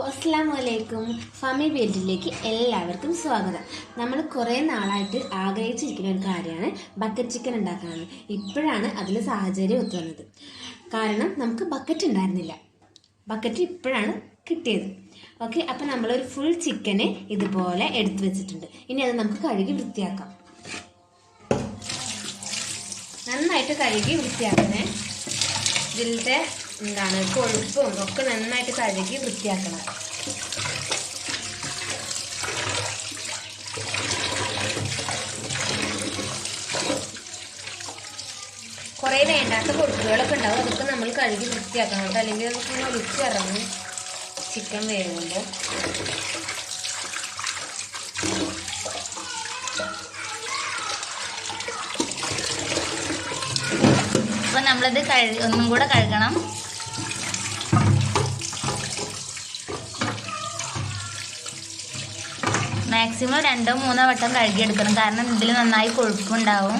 അസ്സലാമലൈക്കും. ഫാമി വേൾഡിലേക്ക് എല്ലാവർക്കും സ്വാഗതം. നമ്മൾ കുറേ നാളായിട്ട് ആഗ്രഹിച്ചിരിക്കുന്ന ഒരു കാര്യമാണ് ബക്കറ്റ് ചിക്കൻ ഉണ്ടാക്കുന്നത്. ഇപ്പോഴാണ് അതിൽ സാഹചര്യം ഒത്തു വന്നത്. കാരണം നമുക്ക് ബക്കറ്റ് ഉണ്ടായിരുന്നില്ല. ബക്കറ്റ് ഇപ്പോഴാണ് കിട്ടിയത്. ഓക്കെ, അപ്പം നമ്മളൊരു ഫുൾ ചിക്കന് ഇതുപോലെ എടുത്തു വെച്ചിട്ടുണ്ട്. ഇനി അത് നമുക്ക് കഴുകി വൃത്തിയാക്കാം. നന്നായിട്ട് കഴുകി വൃത്തിയാക്കണേ. ഇതിലത്തെ കൊഴുപ്പും ഒക്കെ നന്നായിട്ട് കഴുകി വൃത്തിയാക്കണം. കുറേ വേണ്ടാത്ത കൊഴുപ്പുകളൊക്കെ ഉണ്ടാവും. അതൊക്കെ നമ്മൾ കഴുകി വൃത്തിയാക്കണം കേട്ടോ, അല്ലെങ്കിൽ അതൊക്കെ ഒലിച്ചിറങ്ങും ചിക്കൻ വേവുമ്പോൾ. അപ്പോൾ നമ്മളിത് ഒന്നും കൂടെ കഴുകണം. മാക്സിമം 2-3 വട്ടം കഴുകിയെടുക്കണം, കാരണം ഇതിൽ നന്നായി കൊഴുപ്പുണ്ടാവും.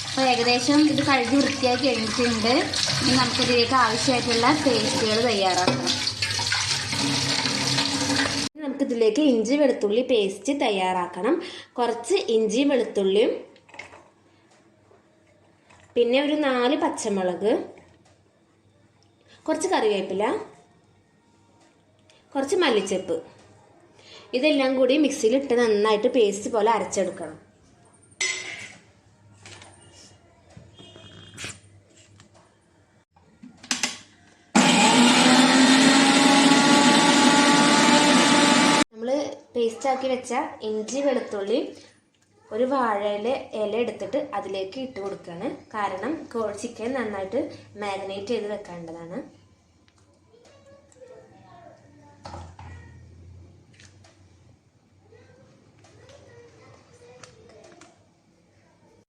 അപ്പോൾ ഏകദേശം ഇത് കഴുകി വൃത്തിയാക്കി കഴിഞ്ഞിട്ടുണ്ട്. ഇനി നമുക്കിതിലേക്ക് ആവശ്യമായിട്ടുള്ള പേസ്റ്റുകൾ തയ്യാറാക്കണം. നമുക്കിതിലേക്ക് ഇഞ്ചി വെളുത്തുള്ളി പേസ്റ്റ് തയ്യാറാക്കണം. കുറച്ച് ഇഞ്ചി വെളുത്തുള്ളിയും, പിന്നെ ഒരു 4 പച്ചമുളക്, കുറച്ച് കറിവേപ്പില, കുറച്ച് മല്ലിച്ചപ്പ്, ഇതെല്ലാം കൂടി മിക്സിയിലിട്ട് നന്നായിട്ട് പേസ്റ്റ് പോലെ അരച്ചെടുക്കണം. നമ്മൾ പേസ്റ്റാക്കി വെച്ച ഇഞ്ചി വെളുത്തുള്ളി ഒരു വാഴയില ഇല എടുത്തിട്ട് അതിലേക്ക് ഇട്ട് കൊടുക്കുകയാണ്. കാരണം ചിക്കൻ നന്നായിട്ട് മാരിനേറ്റ് ചെയ്ത് വെക്കേണ്ടതാണ്.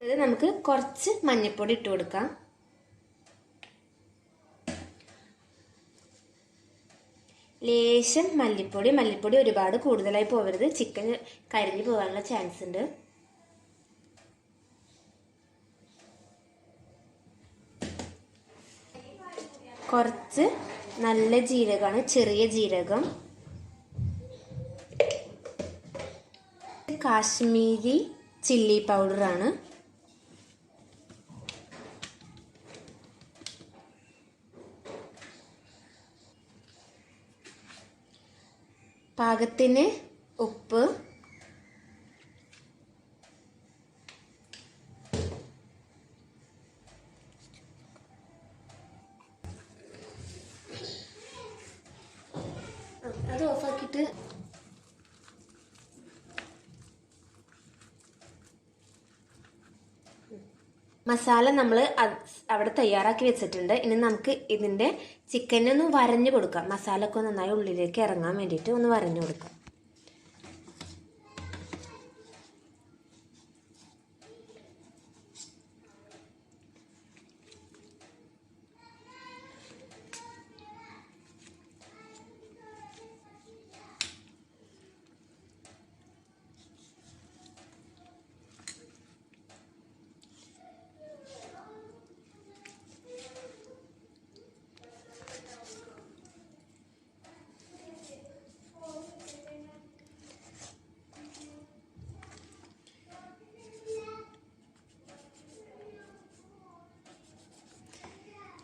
ഇത് നമുക്ക് കുറച്ച് മഞ്ഞൾപ്പൊടി ഇട്ട് കൊടുക്കാം. ലേശം മല്ലിപ്പൊടി ഒരുപാട് കൂടുതലായി പോകരുത്, ചിക്കൻ കരിഞ്ഞു പോകാനുള്ള ചാൻസ് ഉണ്ട്. കുറച്ച് നല്ല ജീരകമാണ്, ചെറിയ ജീരകം, കാശ്മീരി ചില്ലി പൗഡറാണ്, പാകത്തിന് ഉപ്പ്, അത് ഓഫാക്കിയിട്ട് മസാല നമ്മൾ അവിടെ തയ്യാറാക്കി വെച്ചിട്ടുണ്ട്. ഇനി നമുക്ക് ഇതിൻ്റെ ചിക്കനെ ഒന്ന് വരഞ്ഞു കൊടുക്കാം. മസാല ഒക്കെ നന്നായി ഉള്ളിലേക്ക് ഇറങ്ങാൻ വേണ്ടിയിട്ട് ഒന്ന് വരഞ്ഞു കൊടുക്കാം.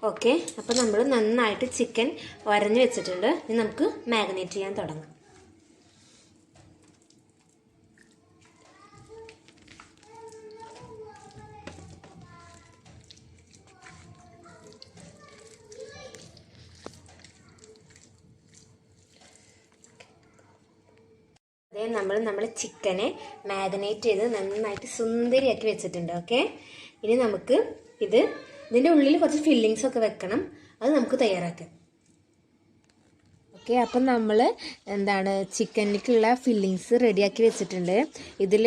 ഓക്കെ, അപ്പോൾ നമ്മൾ നന്നായിട്ട് ചിക്കൻ വരഞ്ഞു വെച്ചിട്ടുണ്ട്. ഇനി നമുക്ക് മാരിനേറ്റ് ചെയ്യാൻ തുടങ്ങാം. അതേ നമ്മൾ ചിക്കനെ മാരിനേറ്റ് ചെയ്ത് നന്നായിട്ട് സുന്ദരിയാക്കി വെച്ചിട്ടുണ്ട്. ഓക്കെ, ഇനി നമുക്ക് ഇതിൻ്റെ ഉള്ളിൽ കുറച്ച് ഫില്ലിങ്സ് ഒക്കെ വെക്കണം. അത് നമുക്ക് തയ്യാറാക്കാം. ഓക്കെ, അപ്പം നമ്മൾ ചിക്കനിലേക്കുള്ള ഫില്ലിങ്സ് റെഡിയാക്കി വെച്ചിട്ടുണ്ട്. ഇതിൽ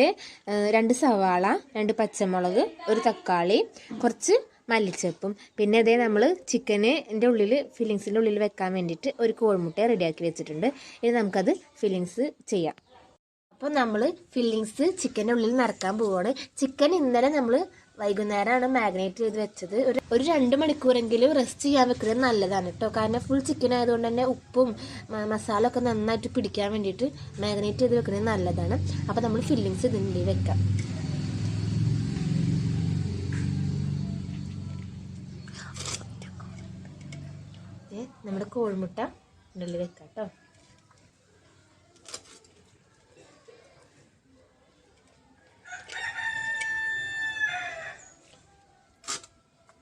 2 സവാള, 2 പച്ചമുളക്, 1 തക്കാളി, കുറച്ച് മല്ലിച്ചപ്പും, പിന്നെ അതേ നമ്മൾ ചിക്കനിൻ്റെ ഉള്ളിൽ ഫില്ലിങ്സിൻ്റെ ഉള്ളിൽ വെക്കാൻ വേണ്ടിയിട്ട് ഒരു കോഴിമുട്ട റെഡിയാക്കി വെച്ചിട്ടുണ്ട്. ഇനി നമുക്കത് ഫില്ലിങ്സ് ചെയ്യാം. അപ്പോൾ നമ്മൾ ഫില്ലിങ്സ് ചിക്കൻ്റെ ഉള്ളിൽ നിറക്കാൻ പോവുകയാണ്. ചിക്കൻ ഇന്നലെ നമ്മൾ വൈകുന്നേരമാണ് മാഗ്നേറ്റ് ചെയ്ത് വെച്ചത്. ഒരു 2 മണിക്കൂറെങ്കിലും റെസ്റ്റ് ചെയ്യാൻ വെക്കുന്നത് നല്ലതാണ് കേട്ടോ. കാരണം ഫുൾ ചിക്കൻ ആയതുകൊണ്ട് തന്നെ ഉപ്പും മസാല ഒക്കെ നന്നായിട്ട് പിടിക്കാൻ വേണ്ടിയിട്ട് മാഗ്നേറ്റ് ചെയ്ത് വെക്കുന്നത് നല്ലതാണ്. അപ്പോൾ നമ്മൾ ഫില്ലിങ്സ് ഇതിൻ്റെ വെക്കാം. നമ്മുടെ കോഴിമുട്ട ഉള്ളിൽ വെക്കാം കേട്ടോ.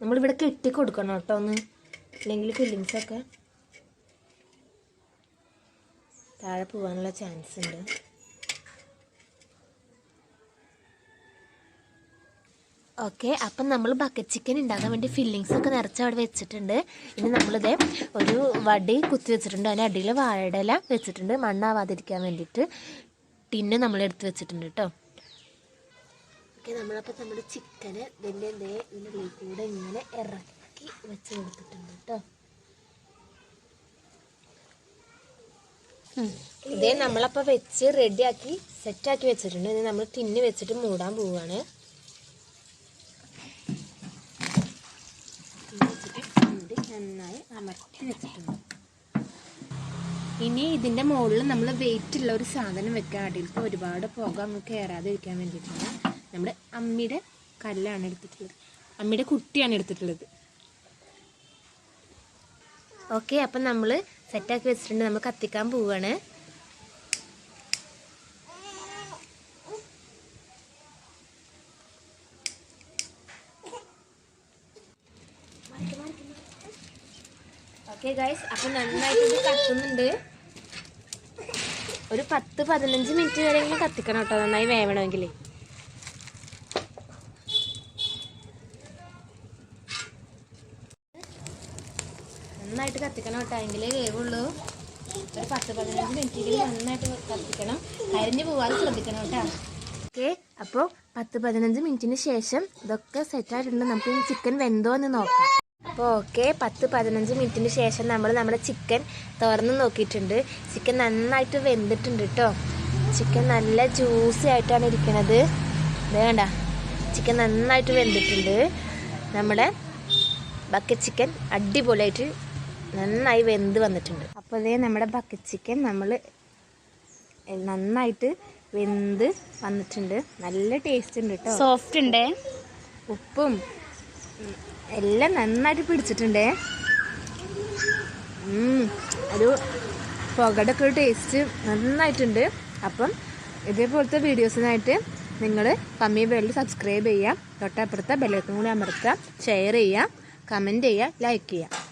നമ്മളിവിടെ കെട്ടി കൊടുക്കണം കേട്ടോ ഒന്ന്, അല്ലെങ്കിൽ ഫില്ലിങ്സൊക്കെ താഴെ പോകാനുള്ള ചാൻസ് ഉണ്ട്. ഓക്കെ, അപ്പം നമ്മൾ ബക്കറ്റ് ചിക്കൻ ഉണ്ടാക്കാൻ വേണ്ടി ഫില്ലിങ്സൊക്കെ നിറച്ച് അവിടെ വെച്ചിട്ടുണ്ട്. ഇനി നമ്മളിത് ഒരു വടി കുത്തി വെച്ചിട്ടുണ്ട്. അതിന് അടിയിൽ വാഴയില വെച്ചിട്ടുണ്ട് മണ്ണാവാതിരിക്കാൻ വേണ്ടിയിട്ട്. ടിന്ന് നമ്മളെടുത്ത് വെച്ചിട്ടുണ്ട് കേട്ടോ. ഓക്കെ, നമ്മളപ്പോൾ നമ്മുടെ ചിക്കന് ഇതിൻ്റെ ഇതിനുള്ളിൽ കൂടെ ഇങ്ങനെ ഇറക്കി വെച്ച് കൊടുത്തിട്ടുണ്ട് കേട്ടോ. ഇതേ നമ്മളപ്പോൾ വെച്ച് റെഡിയാക്കി സെറ്റാക്കി വെച്ചിട്ടുണ്ട്. ഇനി നമ്മൾ ടിന്ന് വെച്ചിട്ട് മൂടാൻ പോവുകയാണ്. നന്നായി അമർത്തി വെച്ചിട്ടുണ്ട്. ഇനി ഇതിൻ്റെ മുകളിൽ നമ്മൾ വെയിറ്റ് ഉള്ള ഒരു സാധനം വെക്കാൻ. അടിയിലേക്ക് ഒരുപാട് പുക നമുക്ക് കയറാതിരിക്കാൻ വേണ്ടിയിട്ടാണ് നമ്മുടെ അമ്മിയുടെ കല്ലാണ് എടുത്തിട്ടുള്ളത്, അമ്മിയുടെ കുട്ടിയാണ് എടുത്തിട്ടുള്ളത്. ഓക്കെ, അപ്പം നമ്മൾ സെറ്റാക്കി വെച്ചിട്ടുണ്ട്. നമ്മൾ കത്തിക്കാൻ പോവുകയാണ്. ഓക്കെ ഗൈസ്, അപ്പം നന്നായിട്ട് ഇത് കത്തുന്നുണ്ട്. ഒരു 10-15 മിനിറ്റ് വരെയെങ്കിലും കത്തിക്കണം കേട്ടോ, നന്നായി വേവണമെങ്കിൽ. നന്നായിട്ട് കത്തിക്കണം കേട്ടോ, എങ്കിലേ വേവുള്ളൂ. ഒരു 10-15 മിനിറ്റ് നന്നായിട്ട് കത്തിക്കണം, കരിഞ്ഞു പോവാതെ ശ്രദ്ധിക്കണം കേട്ടോ. ഓക്കെ, അപ്പോൾ 10-15 മിനിറ്റിന് ശേഷം ഇതൊക്കെ സെറ്റായിട്ടുണ്ട്. നമുക്ക് ചിക്കൻ വെന്തോ എന്ന് നോക്കാം. അപ്പോൾ ഓക്കെ, 10-15 മിനിറ്റിന് ശേഷം നമ്മൾ നമ്മുടെ ചിക്കൻ തുറന്ന് നോക്കിയിട്ടുണ്ട്. ചിക്കൻ നന്നായിട്ട് വെന്തിട്ടുണ്ട് കേട്ടോ. ചിക്കൻ നല്ല ജ്യൂസി ആയിട്ടാണ് ഇരിക്കുന്നത്. ഇത് വേണ്ട, ചിക്കൻ നന്നായിട്ട് വെന്തിട്ടുണ്ട്. നമ്മുടെ ബക്കറ്റ് ചിക്കൻ അടിപൊളിയായിട്ട് നന്നായി വെന്ത് വന്നിട്ടുണ്ട്. അപ്പോൾ ഇതേ നമ്മുടെ ബക്കറ്റ് ചിക്കൻ നമ്മൾ നന്നായിട്ട് വെന്ത് വന്നിട്ടുണ്ട്. നല്ല ടേസ്റ്റ് ഉണ്ട് കേട്ടോ, സോഫ്റ്റ് ഉണ്ട്, ഉപ്പും എല്ലാം നന്നായിട്ട് പിടിച്ചിട്ടുണ്ടേ. ഒരു പുകയുടെ ഒക്കെ ഒരു ടേസ്റ്റ് നന്നായിട്ടുണ്ട്. അപ്പം ഇതേപോലത്തെ വീഡിയോസിനായിട്ട് നിങ്ങൾ പമ്മി ബെല്ലിൽ സബ്സ്ക്രൈബ് ചെയ്യുക, തൊട്ടപ്പുറത്തെ ബെല്ലൈക്കൺ കൂടി അമർത്തുക, ഷെയർ ചെയ്യുക, കമൻറ്റ് ചെയ്യുക, ലൈക്ക് ചെയ്യുക.